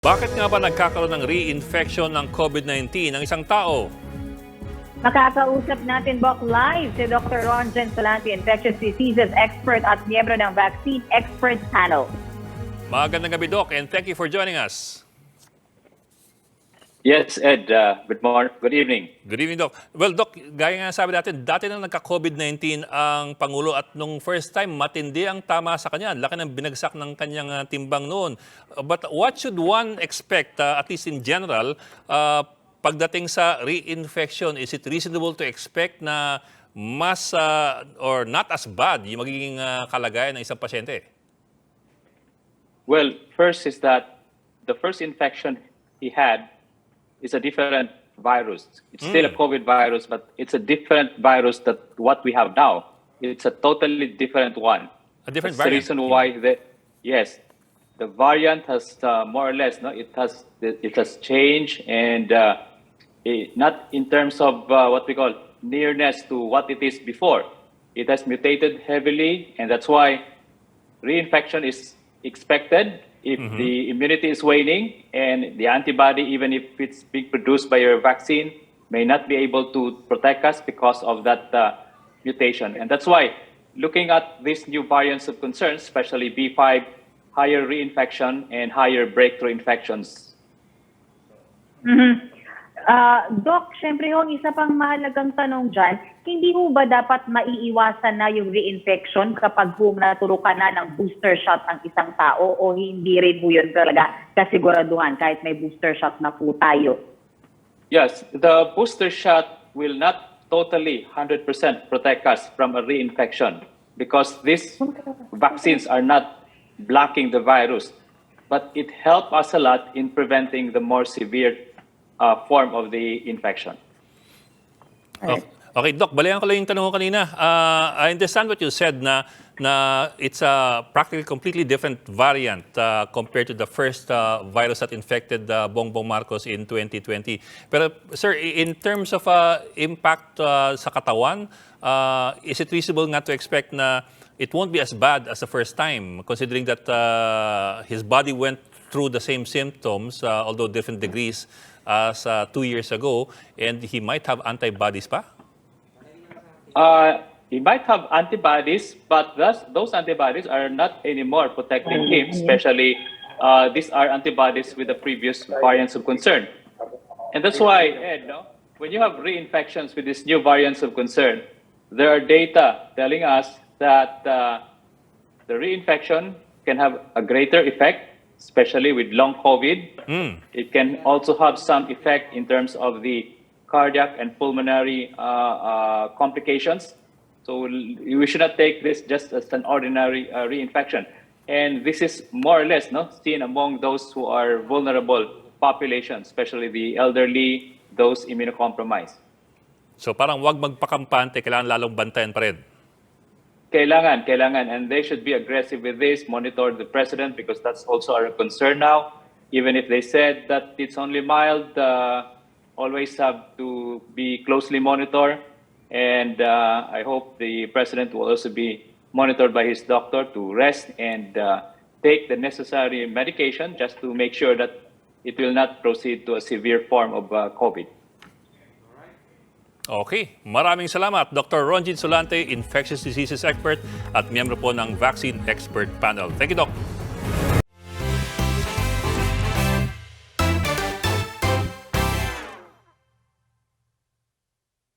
Bakit nga ba nagkakaroon ng reinfection ng COVID-19 ng isang tao? Makakausap natin, Bok, live si Dr. Rontgene Solante, infectious diseases expert at miyembro ng vaccine expert panel. Magandang gabi, Doc, and thank you for joining us. Yes, Ed. Good morning. Good evening. Good evening, Doc. Well, Doc, gaya nga sabi natin, dati nang nagka-COVID-19 ang Pangulo at nung first time, matindi ang tama sa kanya. Laki ng binagsak ng kanyang timbang noon. But what should one expect, at least in general, pagdating sa reinfection? Is it reasonable to expect na mas or not as bad yung magiging kalagayan ng isang pasyente? Well, first is that the first infection he had is a different virus. It's still a COVID virus, but it's a different virus that what we have now. It's a totally different one. A different That's variant. the reason why the variant has more or less it has changed, and not in terms of what we call nearness to what it is before. It has mutated heavily, and that's why reinfection is expected if the immunity is waning, and the antibody, even if it's being produced by your vaccine, may not be able to protect us because of that mutation. And that's why looking at these new variants of concern, especially B5, higher reinfection and higher breakthrough infections. Doc, syempre yung isa pang mahalagang tanong dyan, hindi ho ba dapat maiiwasan na yung reinfection kapag naturukan na ng booster shot ang isang tao, o hindi rin ho yun talaga kasiguraduhan kahit may booster shot na po tayo? Yes, the booster shot will not totally 100% protect us from a reinfection because these vaccines are not blocking the virus, but it helps us a lot in preventing the more severe form of the infection. Okay, Doc, balikan ko lang yung tanong ko kanina. I understand what you said na it's a practically completely different variant compared to the first virus that infected Bongbong Marcos in 2020. Pero sir, in terms of impact sa katawan, is it reasonable nga to expect na it won't be as bad as the first time, considering that his body went through the same symptoms, although different degrees, as 2 years ago, and he might have antibodies pa? He might have antibodies, but those antibodies are not anymore protecting him, especially these are antibodies with the previous variants of concern. And that's why, Ed, when you have reinfections with these new variants of concern, there are data telling us that the reinfection can have a greater effect, especially with long COVID. It can also have some effect in terms of the cardiac and pulmonary complications. So we should not take this just as an ordinary reinfection. And this is more or less seen among those who are vulnerable populations, especially the elderly, those immunocompromised. So parang wag magpakampante, kailangan lalong bantayan pa rin. Kailangan, and they should be aggressive with this, monitor the president, because that's also our concern now. Even if they said that it's only mild, always have to be closely monitored. And I hope the president will also be monitored by his doctor to rest and take the necessary medication just to make sure that it will not proceed to a severe form of COVID. Okay, maraming salamat, Dr. Rontgene Solante, infectious diseases expert at miyembro po ng vaccine expert panel. Thank you, Doc.